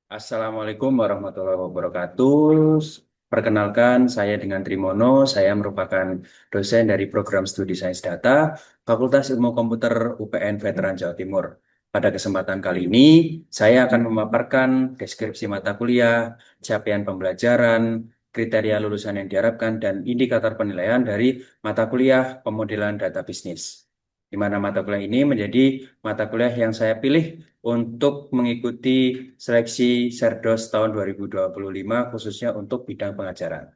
Assalamualaikum warahmatullahi wabarakatuh. Perkenalkan, saya dengan Trimono. Saya merupakan dosen dari program studi Sains Data, Fakultas Ilmu Komputer UPN Veteran Jawa Timur. Pada kesempatan kali ini, saya akan memaparkan deskripsi mata kuliah, capaian pembelajaran, kriteria lulusan yang diharapkan, dan indikator penilaian dari mata kuliah pemodelan data bisnis. Di mana mata kuliah ini menjadi mata kuliah yang saya pilih untuk mengikuti seleksi Serdos tahun 2025 khususnya untuk bidang pengajaran.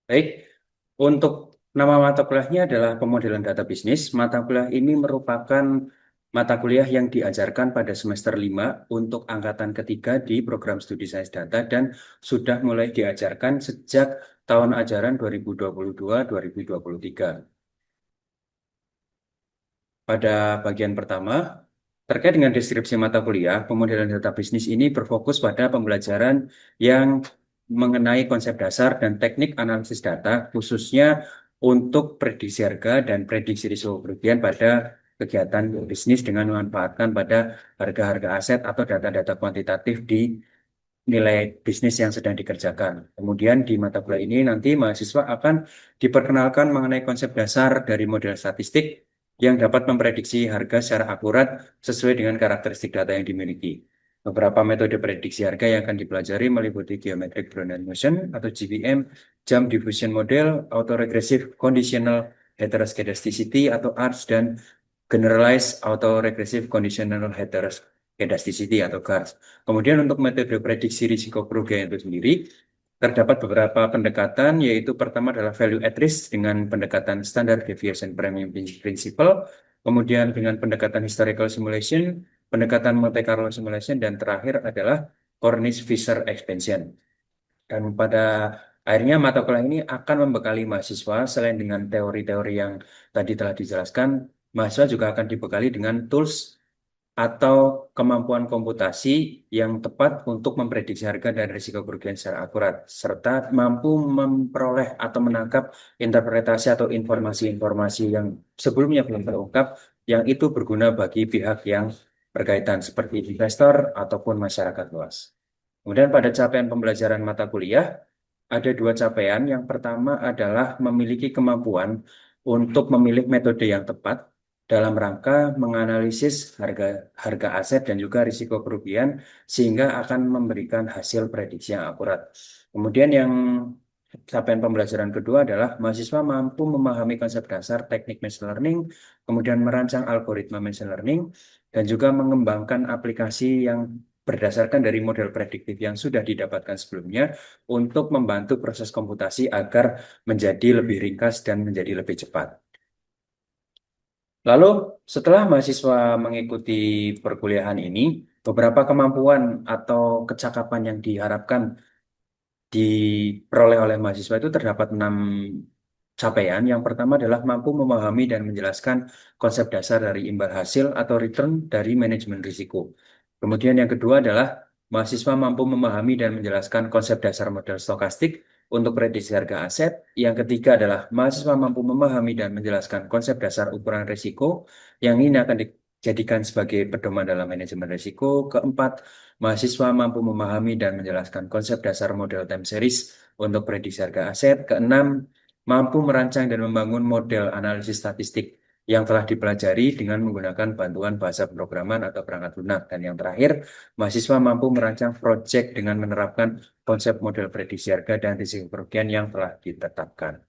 Baik, untuk nama mata kuliahnya adalah pemodelan data bisnis. Mata kuliah ini merupakan mata kuliah yang diajarkan pada semester 5 untuk angkatan ketiga di program studi Sains Data dan sudah mulai diajarkan sejak tahun ajaran 2022-2023. Pada bagian pertama, terkait dengan deskripsi mata kuliah, pemodelan data bisnis ini berfokus pada pembelajaran yang mengenai konsep dasar dan teknik analisis data, khususnya untuk prediksi harga dan prediksi risiko kerugian pada kegiatan bisnis dengan memanfaatkan pada harga-harga aset atau data-data kuantitatif di nilai bisnis yang sedang dikerjakan. Kemudian di mata kuliah ini nanti mahasiswa akan diperkenalkan mengenai konsep dasar dari model statistik yang dapat memprediksi harga secara akurat sesuai dengan karakteristik data yang dimiliki. Beberapa metode prediksi harga yang akan dipelajari meliputi Geometric Brownian Motion atau GBM, Jump Diffusion Model, Autoregressive Conditional Heteroscedasticity atau ARCS, dan Generalized Autoregressive Conditional Heteroscedasticity atau GARS. Kemudian untuk metode prediksi risiko kerugian itu sendiri, terdapat beberapa pendekatan, yaitu pertama adalah value at risk dengan pendekatan standard deviation premium principle, kemudian dengan pendekatan historical simulation, pendekatan Monte Carlo simulation, dan terakhir adalah Cornish-Fisher expansion. Dan pada akhirnya mata kuliah ini akan membekali mahasiswa selain dengan teori-teori yang tadi telah dijelaskan, mahasiswa juga akan dibekali dengan tools atau kemampuan komputasi yang tepat untuk memprediksi harga dan risiko kerugian secara akurat, serta mampu memperoleh atau menangkap interpretasi atau informasi-informasi yang sebelumnya belum terungkap, yang itu berguna bagi pihak yang berkaitan seperti investor ataupun masyarakat luas. Kemudian pada capaian pembelajaran mata kuliah, ada dua capaian. Yang pertama adalah memiliki kemampuan untuk memilih metode yang tepat dalam rangka menganalisis harga harga aset dan juga risiko kerugian sehingga akan memberikan hasil prediksi yang akurat. Kemudian yang capaian pembelajaran kedua adalah mahasiswa mampu memahami konsep dasar teknik machine learning, kemudian merancang algoritma machine learning, dan juga mengembangkan aplikasi yang berdasarkan dari model prediktif yang sudah didapatkan sebelumnya untuk membantu proses komputasi agar menjadi lebih ringkas dan menjadi lebih cepat. Lalu, setelah mahasiswa mengikuti perkuliahan ini, beberapa kemampuan atau kecakapan yang diharapkan diperoleh oleh mahasiswa itu terdapat 6 capaian. Yang pertama adalah mampu memahami dan menjelaskan konsep dasar dari imbal hasil atau return dari manajemen risiko. Kemudian yang kedua adalah mahasiswa mampu memahami dan menjelaskan konsep dasar model stokastik untuk prediksi harga aset. Yang ketiga adalah mahasiswa mampu memahami dan menjelaskan konsep dasar ukuran risiko yang ini akan dijadikan sebagai pedoman dalam manajemen risiko. Keempat, mahasiswa mampu memahami dan menjelaskan konsep dasar model time series untuk prediksi harga aset. Keenam, mampu merancang dan membangun model analisis statistik yang telah dipelajari dengan menggunakan bantuan bahasa pemrograman atau perangkat lunak. Dan yang terakhir, mahasiswa mampu merancang proyek dengan menerapkan konsep model prediksi harga dan risiko kerugian yang telah ditetapkan.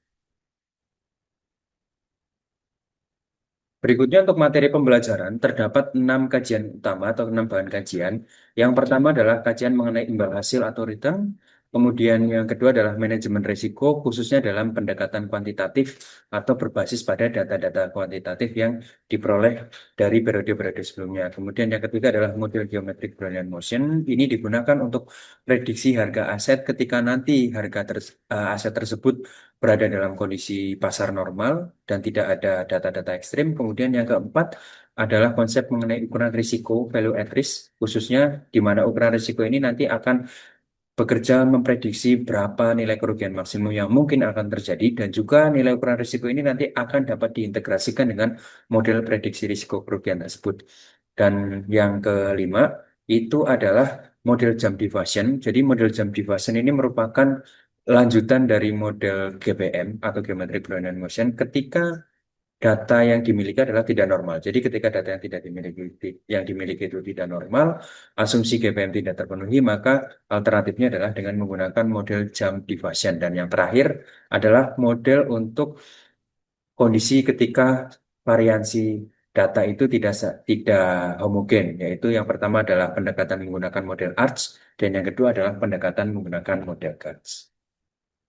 Berikutnya untuk materi pembelajaran, terdapat 6 kajian utama atau 6 bahan kajian. Yang pertama adalah kajian mengenai imbal hasil atau return. Kemudian yang kedua adalah manajemen risiko, khususnya dalam pendekatan kuantitatif atau berbasis pada data-data kuantitatif yang diperoleh dari periode-periode sebelumnya. Kemudian yang ketiga adalah model geometric Brownian motion. Ini digunakan untuk prediksi harga aset ketika nanti aset tersebut berada dalam kondisi pasar normal dan tidak ada data-data ekstrim. Kemudian yang keempat adalah konsep mengenai ukuran risiko, value at risk, khususnya di mana ukuran risiko ini nanti akan bekerja memprediksi berapa nilai kerugian maksimum yang mungkin akan terjadi dan juga nilai ukuran risiko ini nanti akan dapat diintegrasikan dengan model prediksi risiko kerugian tersebut. Dan yang kelima, itu adalah model jump diffusion. Jadi model jump diffusion ini merupakan lanjutan dari model GBM atau Geometric Brownian Motion ketika data yang dimiliki adalah tidak normal. Jadi ketika data yang dimiliki itu tidak normal, asumsi GPM tidak terpenuhi, maka alternatifnya adalah dengan menggunakan model jump diffusion. Dan yang terakhir adalah model untuk kondisi ketika variansi data itu tidak homogen, yaitu yang pertama adalah pendekatan menggunakan model ARCH dan yang kedua adalah pendekatan menggunakan model GATS.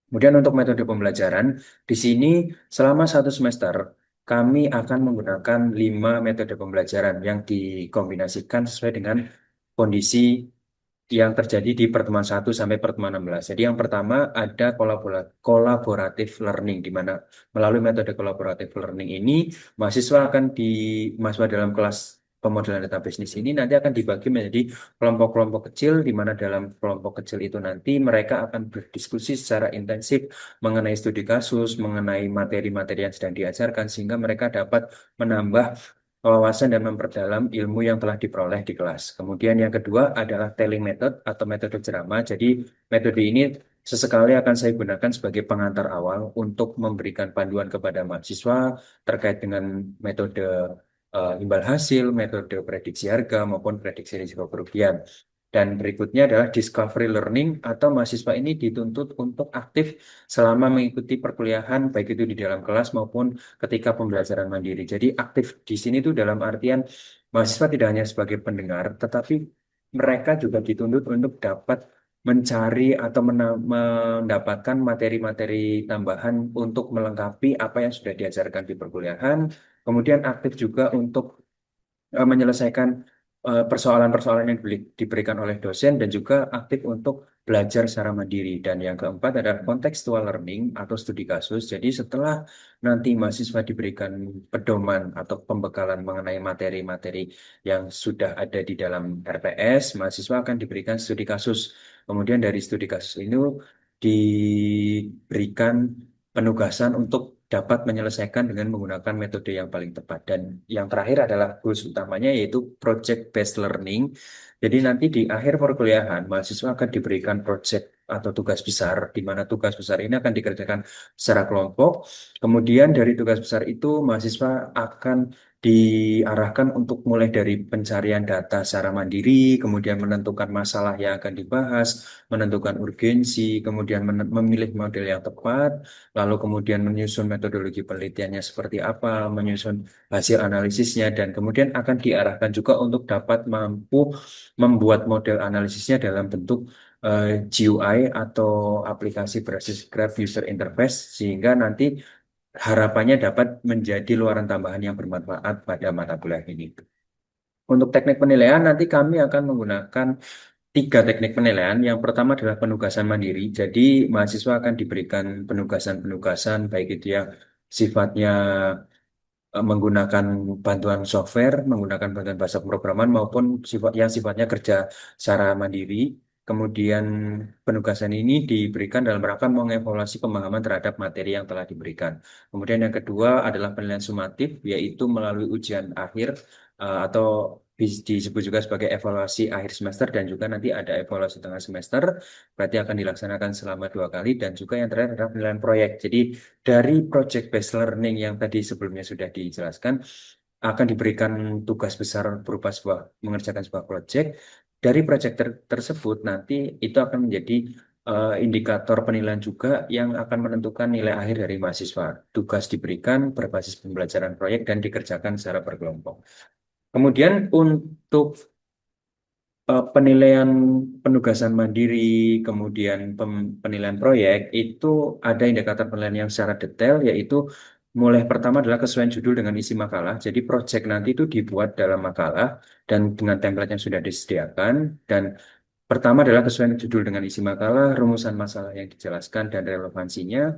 Kemudian untuk metode pembelajaran, di sini selama 1 semester kami akan menggunakan 5 metode pembelajaran yang dikombinasikan sesuai dengan kondisi yang terjadi di pertemuan 1 sampai pertemuan 16. Jadi yang pertama ada collaborative learning, di mana melalui metode collaborative learning ini mahasiswa dalam kelas pemodelan data bisnis ini nanti akan dibagi menjadi kelompok-kelompok kecil, di mana dalam kelompok kecil itu nanti mereka akan berdiskusi secara intensif mengenai studi kasus, mengenai materi-materi yang sedang diajarkan, sehingga mereka dapat menambah wawasan dan memperdalam ilmu yang telah diperoleh di kelas. Kemudian yang kedua adalah telling method atau metode ceramah. Jadi metode ini sesekali akan saya gunakan sebagai pengantar awal untuk memberikan panduan kepada mahasiswa terkait dengan metode imbal hasil, metode prediksi harga maupun prediksi risiko kerugian. Dan berikutnya adalah discovery learning atau mahasiswa ini dituntut untuk aktif selama mengikuti perkuliahan baik itu di dalam kelas maupun ketika pembelajaran mandiri. Jadi aktif di sini tuh dalam artian mahasiswa tidak hanya sebagai pendengar, tetapi mereka juga dituntut untuk dapat mencari atau mendapatkan materi-materi tambahan untuk melengkapi apa yang sudah diajarkan di perkuliahan. Kemudian aktif juga untuk menyelesaikan persoalan-persoalan yang diberikan oleh dosen dan juga aktif untuk belajar secara mandiri. Dan yang keempat adalah contextual learning atau studi kasus. Jadi setelah nanti mahasiswa diberikan pedoman atau pembekalan mengenai materi-materi yang sudah ada di dalam RPS, mahasiswa akan diberikan studi kasus. Kemudian dari studi kasus ini diberikan penugasan untuk dapat menyelesaikan dengan menggunakan metode yang paling tepat. Dan yang terakhir adalah goals utamanya yaitu project based learning. Jadi nanti di akhir perkuliahan mahasiswa akan diberikan project atau tugas besar, di mana tugas besar ini akan dikerjakan secara kelompok. Kemudian dari tugas besar itu mahasiswa akan diarahkan untuk mulai dari pencarian data secara mandiri, kemudian menentukan masalah yang akan dibahas, menentukan urgensi, kemudian memilih model yang tepat, lalu kemudian menyusun metodologi penelitiannya seperti apa, menyusun hasil analisisnya, dan kemudian akan diarahkan juga untuk dapat mampu membuat model analisisnya dalam bentuk GUI atau aplikasi berbasis Graph User Interface, sehingga nanti harapannya dapat menjadi luaran tambahan yang bermanfaat pada mata kuliah ini. Untuk teknik penilaian, nanti kami akan menggunakan 3 teknik penilaian. Yang pertama adalah penugasan mandiri. Jadi mahasiswa akan diberikan penugasan-penugasan baik itu yang sifatnya menggunakan bantuan software, menggunakan bantuan bahasa pemrograman maupun sifatnya kerja secara mandiri. Kemudian penugasan ini diberikan dalam rangka mengevaluasi pemahaman terhadap materi yang telah diberikan. Kemudian yang kedua adalah penilaian sumatif, yaitu melalui ujian akhir atau disebut juga sebagai evaluasi akhir semester dan juga nanti ada evaluasi tengah semester, berarti akan dilaksanakan selama 2 kali dan juga yang terakhir adalah penilaian proyek. Jadi dari project based learning yang tadi sebelumnya sudah dijelaskan, akan diberikan tugas besar berupa mengerjakan sebuah project. Dari project tersebut nanti itu akan menjadi indikator penilaian juga yang akan menentukan nilai akhir dari mahasiswa. Tugas diberikan berbasis pembelajaran proyek dan dikerjakan secara berkelompok. Kemudian untuk penilaian penugasan mandiri, kemudian penilaian proyek, itu ada indikator penilaian yang secara detail, yaitu mulai pertama adalah kesesuaian judul dengan isi makalah. Jadi proyek nanti itu dibuat dalam makalah dan dengan template yang sudah disediakan. Dan pertama adalah kesesuaian judul dengan isi makalah, rumusan masalah yang dijelaskan dan relevansinya,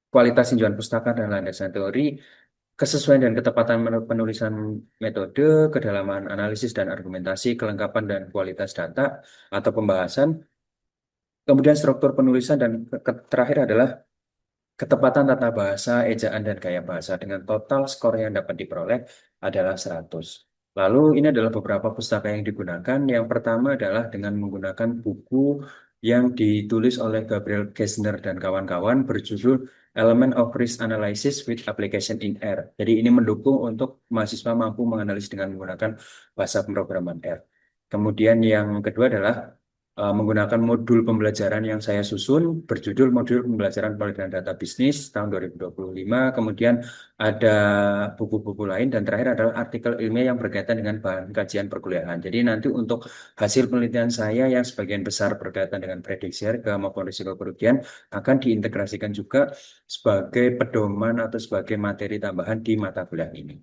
kualitas tinjauan pustaka dan landasan teori, kesesuaian dan ketepatan penulisan metode, kedalaman analisis dan argumentasi, kelengkapan dan kualitas data atau pembahasan, kemudian struktur penulisan dan terakhir adalah ketepatan tata bahasa, ejaan dan gaya bahasa dengan total skor yang dapat diperoleh adalah 100. Lalu ini adalah beberapa pustaka yang digunakan. Yang pertama adalah dengan menggunakan buku yang ditulis oleh Gabriel Gessner dan kawan-kawan berjudul Element of Risk Analysis with Application in R. Jadi ini mendukung untuk mahasiswa mampu menganalisis dengan menggunakan bahasa pemrograman R. Kemudian yang kedua adalah menggunakan modul pembelajaran yang saya susun berjudul Modul Pembelajaran Penelitian Data Bisnis tahun 2025. Kemudian ada buku-buku lain dan terakhir adalah artikel ilmiah yang berkaitan dengan bahan kajian perkuliahan. Jadi nanti untuk hasil penelitian saya yang sebagian besar berkaitan dengan prediksi harga maupun risiko kerugian akan diintegrasikan juga sebagai pedoman atau sebagai materi tambahan di mata kuliah ini.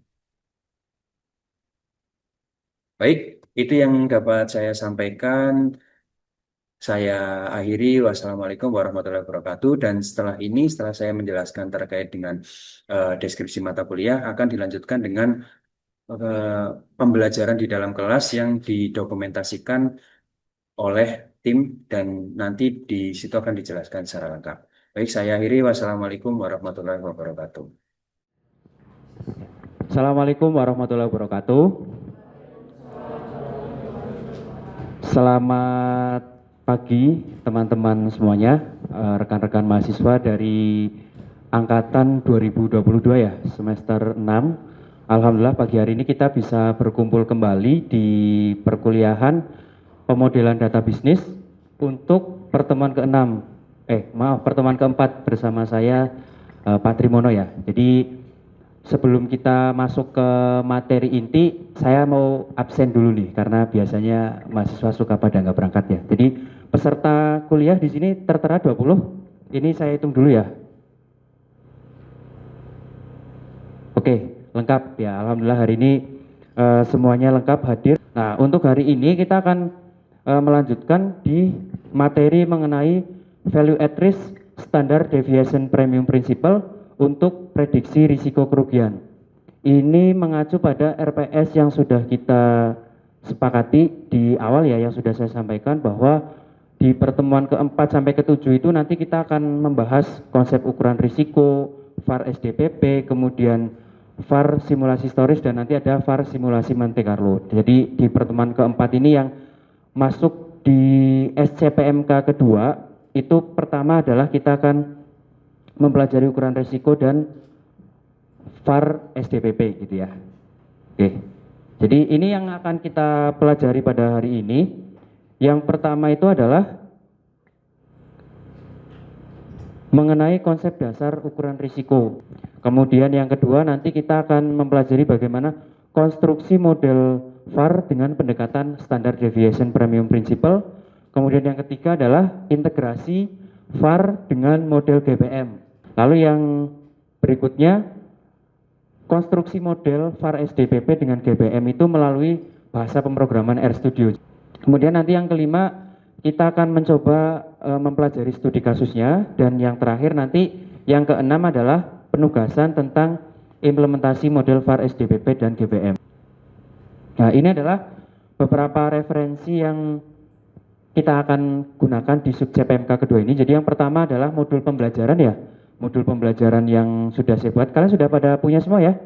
Baik, itu yang dapat saya sampaikan. Saya akhiri, wassalamualaikum warahmatullahi wabarakatuh. Dan setelah ini, setelah saya menjelaskan terkait dengan deskripsi mata kuliah, akan dilanjutkan dengan eh, pembelajaran di dalam kelas yang didokumentasikan oleh tim dan nanti di situ akan dijelaskan secara lengkap. Baik, saya akhiri. Wassalamualaikum warahmatullahi wabarakatuh. Assalamualaikum warahmatullahi wabarakatuh. Selamat pagi teman-teman semuanya, rekan-rekan mahasiswa dari angkatan 2022 ya, semester 6. Alhamdulillah pagi hari ini kita bisa berkumpul kembali di perkuliahan pemodelan data bisnis untuk pertemuan ke-6. Pertemuan ke-4 bersama saya Pak Trimono ya. Jadi sebelum kita masuk ke materi inti, saya mau absen dulu nih karena biasanya mahasiswa suka pada nggak berangkat ya. Jadi peserta kuliah di sini tertera 20. Ini saya hitung dulu ya. Oke, lengkap ya. Alhamdulillah hari ini semuanya lengkap hadir. Nah, untuk hari ini kita akan melanjutkan di materi mengenai value at risk standard deviation premium principle untuk prediksi risiko kerugian. Ini mengacu pada RPS yang sudah kita sepakati di awal ya, yang sudah saya sampaikan bahwa di pertemuan keempat sampai ketujuh itu nanti kita akan membahas konsep ukuran risiko, VAR SDPP, kemudian VAR simulasi historis dan nanti ada VAR simulasi Monte Carlo. Jadi di pertemuan keempat ini yang masuk di SCPMK kedua itu pertama adalah kita akan mempelajari ukuran risiko dan VAR SDPP gitu ya. Oke. Jadi ini yang akan kita pelajari pada hari ini. Yang pertama itu adalah mengenai konsep dasar ukuran risiko. Kemudian yang kedua nanti kita akan mempelajari bagaimana konstruksi model VAR dengan pendekatan standar deviation premium principle. Kemudian yang ketiga adalah integrasi VAR dengan model GPM. Lalu yang berikutnya konstruksi model VAR SDPP dengan GPM itu melalui bahasa pemrograman RStudio. Kemudian nanti yang kelima kita akan mencoba mempelajari studi kasusnya dan yang terakhir nanti yang keenam adalah penugasan tentang implementasi model VAR SDPP dan GPM. Nah, ini adalah beberapa referensi yang kita akan gunakan di subjek PMK kedua ini. Jadi yang pertama adalah modul pembelajaran ya. Modul pembelajaran yang sudah saya buat. Kalian sudah pada punya semua ya?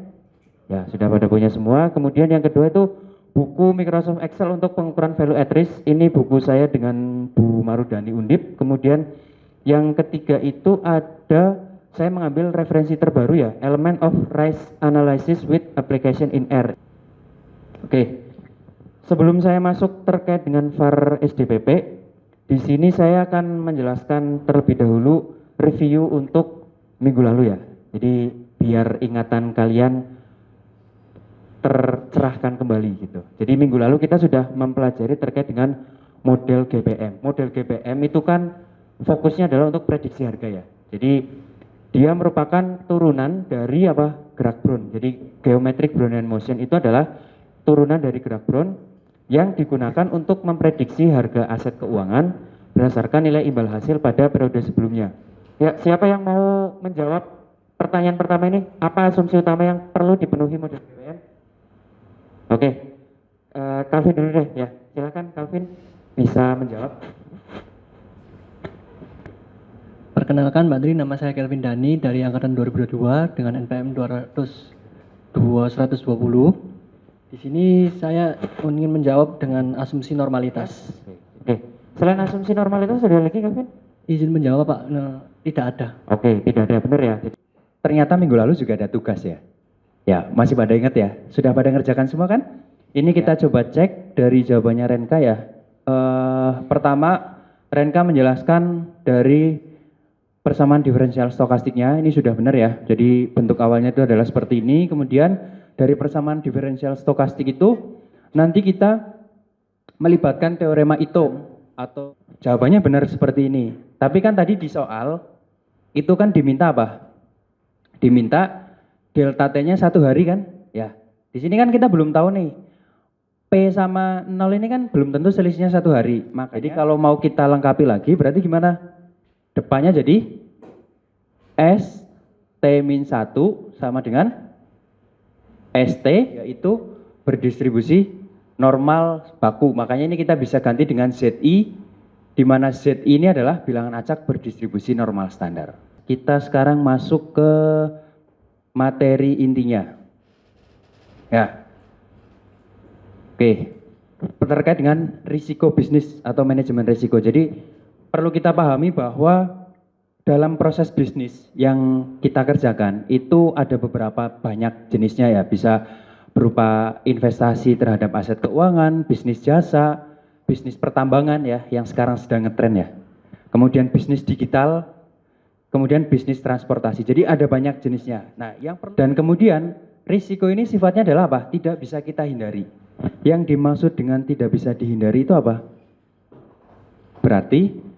Ya, sudah pada punya semua. Kemudian yang kedua itu buku Microsoft Excel untuk pengukuran value at risk. Ini buku saya dengan Bu Marudani Undip. Kemudian yang ketiga itu ada saya mengambil referensi terbaru ya, Element of Risk Analysis with Application in R. Oke. Sebelum saya masuk terkait dengan VAR SDPP, di sini saya akan menjelaskan terlebih dahulu review untuk minggu lalu ya. Jadi biar ingatan kalian tercerahkan kembali gitu. Jadi minggu lalu kita sudah mempelajari terkait dengan model GPM. Model GPM itu kan fokusnya adalah untuk prediksi harga ya. Jadi dia merupakan turunan dari apa? Gerak Brown. Jadi geometric Brownian motion itu adalah turunan dari gerak Brown yang digunakan untuk memprediksi harga aset keuangan berdasarkan nilai imbal hasil pada periode sebelumnya. Ya, siapa yang mau menjawab pertanyaan pertama ini? Apa asumsi utama yang perlu dipenuhi model GPM? Oke, Calvin dulu deh ya. Silakan Calvin bisa menjawab. Perkenalkan Mbak Andri, nama saya Kelvin Dani dari angkatan 2022 dengan NPM 220. Di sini saya ingin menjawab dengan asumsi normalitas. Oke. Selain asumsi normalitas ada lagi Kevin? Izin menjawab Pak, tidak ada. Oke, tidak ada, benar ya. Ternyata minggu lalu juga ada tugas ya. Ya, masih pada ingat ya? Sudah pada ngerjakan semua kan? Ini kita coba cek dari jawabannya Renka ya. Pertama, Renka menjelaskan dari persamaan diferensial stokastiknya, ini sudah benar ya. Jadi bentuk awalnya itu adalah seperti ini, kemudian dari persamaan diferensial stokastik itu nanti kita melibatkan teorema Ito atau jawabannya benar seperti ini. Tapi kan tadi di soal itu kan diminta apa? Diminta delta T-nya 1 hari kan? Ya. Di sini kan kita belum tahu nih. P sama 0 ini kan belum tentu selisihnya 1 hari. Jadi kalau mau kita lengkapi lagi berarti gimana? Depannya jadi S T-1 sama dengan ST yaitu berdistribusi normal baku. Makanya ini kita bisa ganti dengan ZI di mana ZI ini adalah bilangan acak berdistribusi normal standar. Kita sekarang masuk ke materi intinya. Ya. Oke. Terkait dengan risiko bisnis atau manajemen risiko. Jadi perlu kita pahami bahwa dalam proses bisnis yang kita kerjakan itu ada beberapa banyak jenisnya ya, bisa berupa investasi terhadap aset keuangan, bisnis jasa, bisnis pertambangan ya yang sekarang sedang ngetren ya. Kemudian bisnis digital, kemudian bisnis transportasi. Jadi ada banyak jenisnya. Nah, dan kemudian risiko ini sifatnya adalah apa? Tidak bisa kita hindari. Yang dimaksud dengan tidak bisa dihindari itu apa? Berarti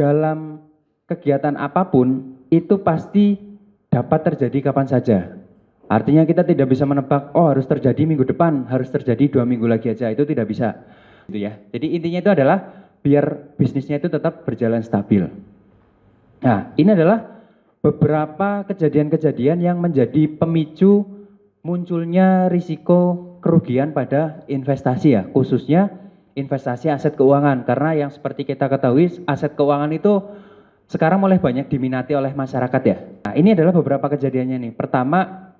dalam kegiatan apapun itu pasti dapat terjadi kapan saja. Artinya kita tidak bisa menebak, oh harus terjadi minggu depan, harus terjadi 2 minggu lagi aja, itu tidak bisa. Gitu ya. Jadi intinya itu adalah biar bisnisnya itu tetap berjalan stabil. Nah, ini adalah beberapa kejadian-kejadian yang menjadi pemicu munculnya risiko kerugian pada investasi ya, khususnya investasi aset keuangan, karena yang seperti kita ketahui aset keuangan itu sekarang mulai banyak diminati oleh masyarakat ya. Nah, ini adalah beberapa kejadiannya nih. Pertama,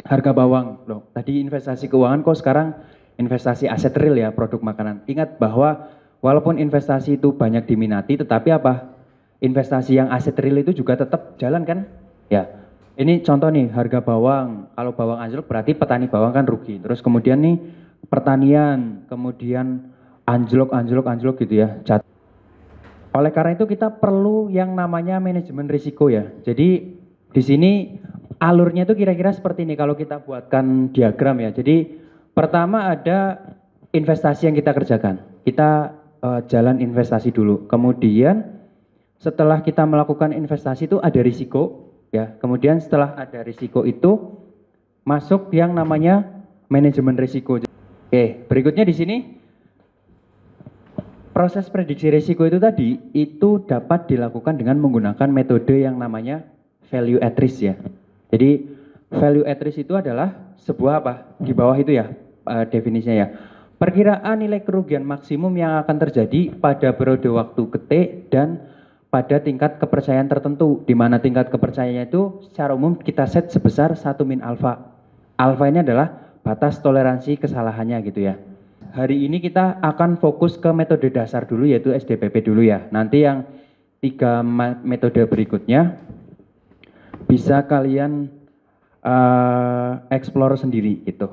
harga bawang. Loh, tadi investasi keuangan kok sekarang investasi aset real ya, produk makanan. Ingat bahwa walaupun investasi itu banyak diminati, tetapi apa? Investasi yang aset real itu juga tetap jalan kan? Ya. Ini contoh nih, harga bawang. Kalau bawang anjlok berarti petani bawang kan rugi. Terus kemudian nih pertanian, kemudian anjlok gitu ya. Oleh karena itu kita perlu yang namanya manajemen risiko ya. Jadi di sini alurnya itu kira-kira seperti ini kalau kita buatkan diagram ya. Jadi pertama ada investasi yang kita kerjakan. Kita jalan investasi dulu. Kemudian setelah kita melakukan investasi itu ada risiko ya. Kemudian setelah ada risiko itu masuk yang namanya manajemen risiko. Oke, berikutnya di sini proses prediksi risiko itu tadi itu dapat dilakukan dengan menggunakan metode yang namanya value at risk ya. Jadi value at risk itu adalah sebuah apa? Di bawah itu ya definisinya ya. Perkiraan nilai kerugian maksimum yang akan terjadi pada periode waktu T dan pada tingkat kepercayaan tertentu, di mana tingkat kepercayaannya itu secara umum kita set sebesar 1 min alfa. Alfa ini adalah batas toleransi kesalahannya gitu ya. Hari ini kita akan fokus ke metode dasar dulu yaitu SDPP dulu ya. Nanti yang 3 metode berikutnya bisa kalian explore sendiri gitu.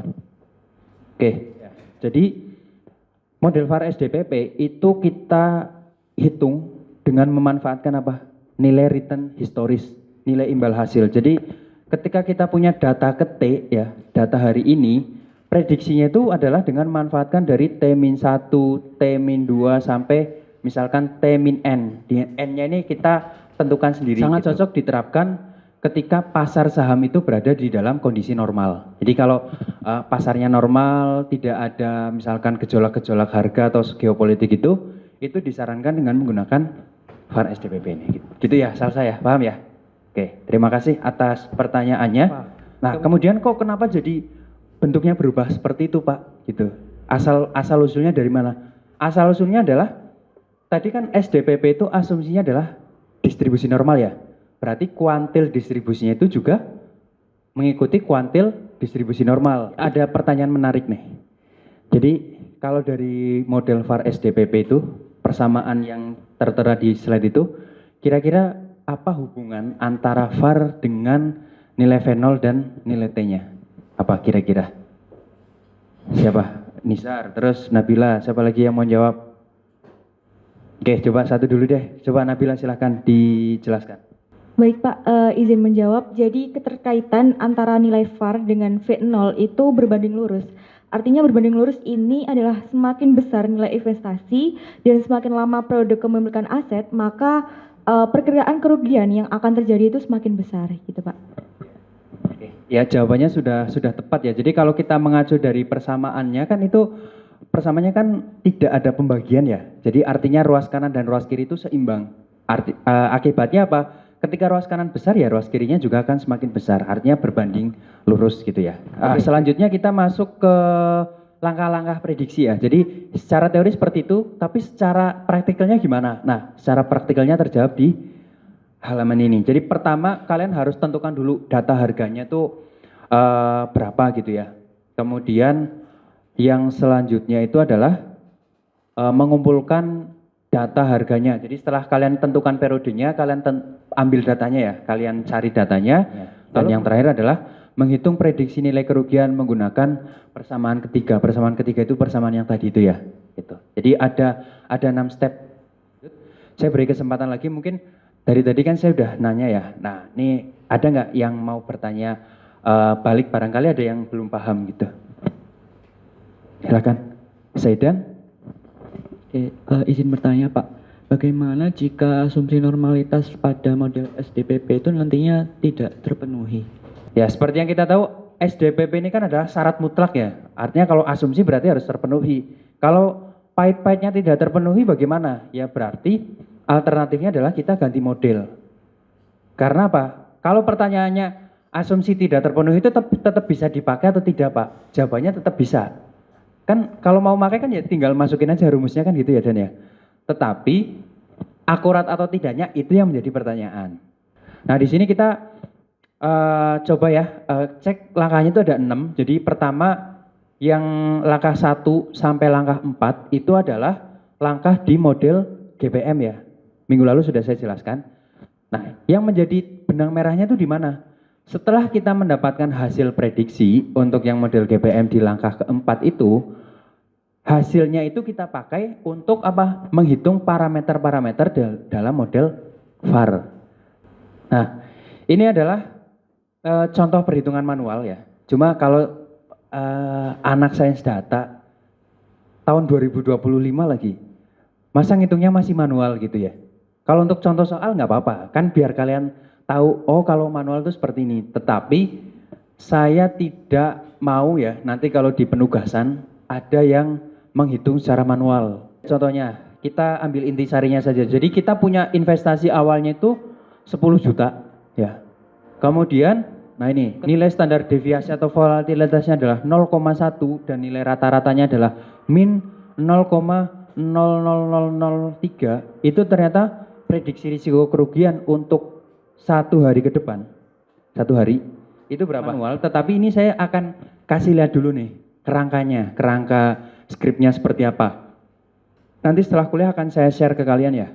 Oke, jadi model VAR SDPP itu kita hitung dengan memanfaatkan apa? Nilai return historis, nilai imbal hasil. Jadi ketika kita punya data ke T ya, data hari ini, prediksinya itu adalah dengan memanfaatkan dari T-1, T-2 sampai misalkan T-N. Di N-nya ini kita tentukan sendiri. Sangat gitu. Cocok diterapkan ketika pasar saham itu berada di dalam kondisi normal. Jadi kalau pasarnya normal, tidak ada misalkan gejolak-gejolak harga atau geopolitik itu disarankan dengan menggunakan VAR SDPP ini. Gitu ya, asal saya, paham ya? Oke, terima kasih atas pertanyaannya. Nah, kemudian kok kenapa jadi bentuknya berubah seperti itu Pak? Gitu. Asal usulnya dari mana? Asal usulnya adalah tadi kan SDPP itu asumsinya adalah distribusi normal ya. Berarti kuantil distribusinya itu juga mengikuti kuantil distribusi normal. Ada pertanyaan menarik nih. Jadi kalau dari model VAR SDPP itu, persamaan yang tertera di slide itu, kira-kira apa hubungan antara VAR dengan nilai V0 dan nilai T-nya? Apa kira-kira? Siapa? Nisar, terus Nabila, siapa lagi yang mau jawab? Oke, coba satu dulu deh. Coba Nabila silahkan dijelaskan. Baik Pak, izin menjawab. Jadi keterkaitan antara nilai VAR dengan V0 itu berbanding lurus. Artinya berbanding lurus ini adalah semakin besar nilai investasi dan semakin lama periode kepemilikan aset, maka perkiraan kerugian yang akan terjadi itu semakin besar, gitu Pak. Ya, jawabannya sudah tepat ya. Jadi kalau kita mengacu dari persamaannya kan itu persamaannya kan tidak ada pembagian ya. Jadi artinya ruas kanan dan ruas kiri itu seimbang. Akibatnya apa? Ketika ruas kanan besar ya ruas kirinya juga akan semakin besar. Artinya berbanding lurus gitu ya. Selanjutnya kita masuk ke langkah-langkah prediksi ya. Jadi secara teori seperti itu, tapi secara praktikalnya gimana? Nah, secara praktikalnya terjawab di halaman ini. Jadi pertama kalian harus tentukan dulu data harganya tuh berapa gitu ya. Kemudian yang selanjutnya itu adalah mengumpulkan data harganya. Jadi setelah kalian tentukan periodenya, kalian ambil datanya ya, kalian cari datanya. Ya. Dan yang terakhir adalah menghitung prediksi nilai kerugian menggunakan persamaan ketiga. Persamaan ketiga itu persamaan yang tadi itu ya. Gitu. Jadi ada 6 step. Saya beri kesempatan lagi, mungkin dari tadi kan saya udah nanya ya. Nah, ini ada nggak yang mau bertanya balik, barangkali ada yang belum paham gitu. Silakan. Zaidan. Oke, izin bertanya Pak, bagaimana jika asumsi normalitas pada model SDPP itu nantinya tidak terpenuhi? Ya, seperti yang kita tahu, SDPP ini kan adalah syarat mutlak ya. Artinya kalau asumsi berarti harus terpenuhi. Kalau pahit-pahitnya tidak terpenuhi bagaimana? Ya berarti alternatifnya adalah kita ganti model. Karena apa? Kalau pertanyaannya asumsi tidak terpenuhi itu tetap bisa dipakai atau tidak Pak? Jawabannya tetap bisa. Kan kalau mau pakai kan ya tinggal masukin aja rumusnya kan gitu ya Dan ya. Tetapi akurat atau tidaknya itu yang menjadi pertanyaan. Nah di sini kita coba ya cek langkahnya itu ada 6. Jadi pertama yang langkah 1 sampai langkah 4 itu adalah langkah di model GPM ya. Minggu lalu sudah saya jelaskan. Nah yang menjadi benang merahnya itu di mana? Setelah kita mendapatkan hasil prediksi untuk yang model GPM di langkah keempat itu, hasilnya itu kita pakai untuk apa? Menghitung parameter-parameter dalam model VAR. Nah, ini adalah contoh perhitungan manual ya. Cuma kalau anak sains data tahun 2025 lagi, masa ngitungnya masih manual gitu ya. Kalau untuk contoh soal nggak apa-apa, kan biar kalian tahu, oh kalau manual itu seperti ini. Tetapi saya tidak mau ya, nanti kalau di penugasan ada yang menghitung secara manual. Contohnya, kita ambil intisarinya saja. Jadi kita punya investasi awalnya itu 10 juta. Ya. Kemudian, nah ini, nilai standar deviasi atau volatilitasnya adalah 0,1 dan nilai rata-ratanya adalah min 0,00003. Itu ternyata prediksi risiko kerugian untuk 1 hari ke depan. 1 hari. Itu berapa? Manual, tetapi ini saya akan kasih lihat dulu nih kerangkanya, kerangka skripnya seperti apa. Nanti setelah kuliah akan saya share ke kalian ya.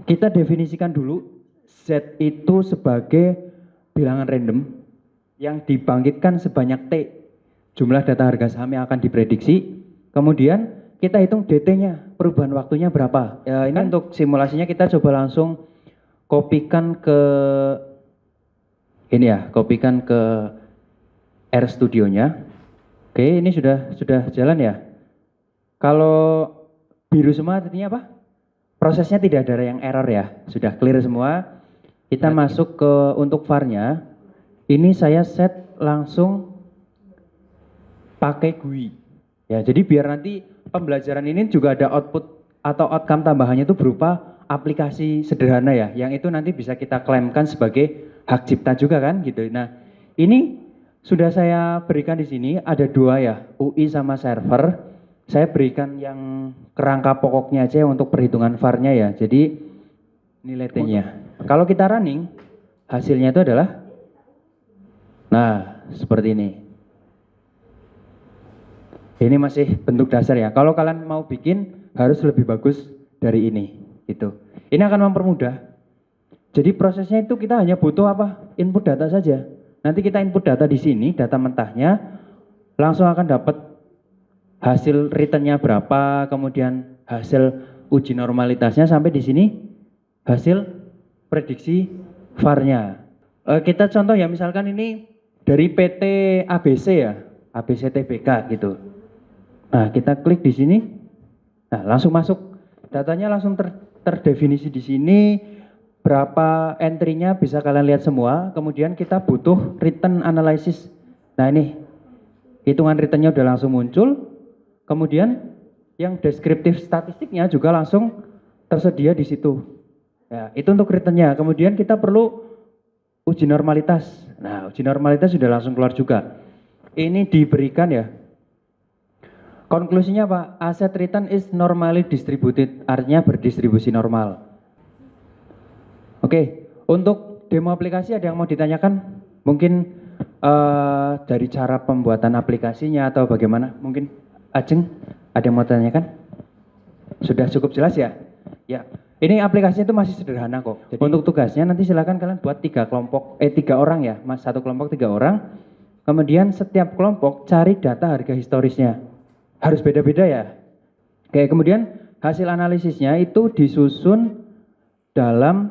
Kita definisikan dulu Z itu sebagai bilangan random yang dibangkitkan sebanyak T. Jumlah data harga saham yang akan diprediksi. Kemudian kita hitung DT-nya, perubahan waktunya berapa. Ya, ini untuk simulasinya kita coba langsung kopikan ke ini ya, kopikan ke R Studio-nya. Oke, ini sudah jalan ya. Kalau biru semua artinya apa? Prosesnya tidak ada yang error ya. Sudah clear semua. Kita masuk ke untuk VAR-nya. Ini saya set langsung pakai GUI. Ya, jadi biar nanti pembelajaran ini juga ada output atau outcome tambahannya itu berupa aplikasi sederhana ya, yang itu nanti bisa kita klaimkan sebagai hak cipta juga kan gitu. Nah, ini sudah saya berikan di sini ada 2 ya, UI sama server. Saya berikan yang kerangka pokoknya aja untuk perhitungan VAR-nya ya. Jadi nilai T-nya. Kalau kita running, hasilnya itu adalah, nah seperti ini. Ini masih bentuk dasar ya. Kalau kalian mau bikin harus lebih bagus dari ini gitu. Ini akan mempermudah. Jadi prosesnya itu kita hanya butuh apa? Input data saja. Nanti kita input data di sini, data mentahnya, langsung akan dapat hasil returnnya berapa, kemudian hasil uji normalitasnya sampai di sini hasil prediksi VAR-nya. Kita contoh ya, misalkan ini dari PT ABC ya, ABC TBK gitu. Nah, kita klik di sini, nah langsung masuk, datanya langsung terdefinisi di sini, berapa entry-nya bisa kalian lihat semua, kemudian kita butuh return analysis. Nah ini, hitungan return-nya udah langsung muncul, kemudian yang deskriptif statistiknya juga langsung tersedia di situ. Ya, itu untuk return-nya. Kemudian kita perlu uji normalitas. Nah, uji normalitas sudah langsung keluar juga. Ini diberikan ya. Konklusinya Pak, asset return is normally distributed, artinya berdistribusi normal. Oke, untuk demo aplikasi ada yang mau ditanyakan? Mungkin dari cara pembuatan aplikasinya atau bagaimana? Mungkin Ajeng ada yang mau tanyakan? Sudah cukup jelas ya? Ya, ini aplikasinya itu masih sederhana kok. Jadi, untuk tugasnya nanti silakan kalian buat 3 orang ya, mas, 1 kelompok 3 orang. Kemudian setiap kelompok cari data harga historisnya. Harus beda-beda ya. Oke, kemudian hasil analisisnya itu disusun dalam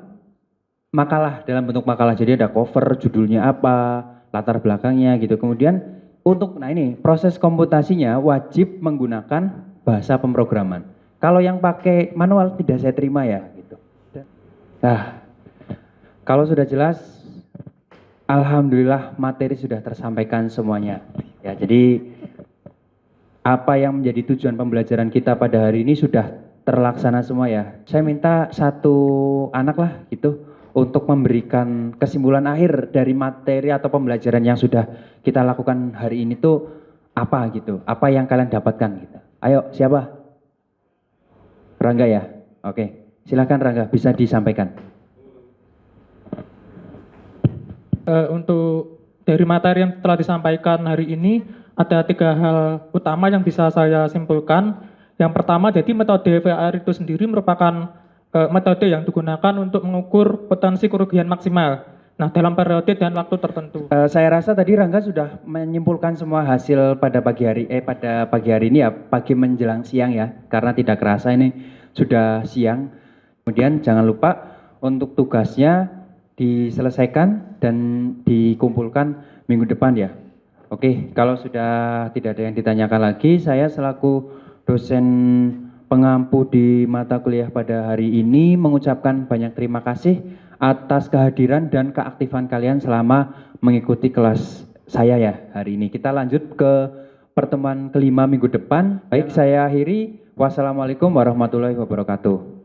makalah, dalam bentuk makalah. Jadi ada cover, judulnya apa, latar belakangnya gitu. Kemudian untuk, nah ini proses komputasinya wajib menggunakan bahasa pemrograman. Kalau yang pakai manual tidak saya terima ya gitu. Nah, kalau sudah jelas, alhamdulillah materi sudah tersampaikan semuanya. Ya, jadi apa yang menjadi tujuan pembelajaran kita pada hari ini sudah terlaksana semua ya. Saya minta 1 anak lah gitu untuk memberikan kesimpulan akhir dari materi atau pembelajaran yang sudah kita lakukan hari ini tuh apa gitu. Apa yang kalian dapatkan gitu. Ayo, siapa? Rangga ya? Oke, silakan Rangga, bisa disampaikan. Untuk dari materi yang telah disampaikan hari ini, ada 3 hal utama yang bisa saya simpulkan. Yang pertama, jadi metode VAR itu sendiri merupakan metode yang digunakan untuk mengukur potensi kerugian maksimal. Nah, dalam periode dan waktu tertentu. Saya rasa tadi Rangga sudah menyimpulkan semua hasil pada pagi hari ini ya, pagi menjelang siang ya, karena tidak kerasa ini sudah siang. Kemudian jangan lupa untuk tugasnya diselesaikan dan dikumpulkan minggu depan ya. Oke, kalau sudah tidak ada yang ditanyakan lagi, saya selaku dosen pengampu di mata kuliah pada hari ini mengucapkan banyak terima kasih atas kehadiran dan keaktifan kalian selama mengikuti kelas saya ya hari ini. Kita lanjut ke pertemuan kelima minggu depan. Baik, saya akhiri. Wassalamualaikum warahmatullahi wabarakatuh.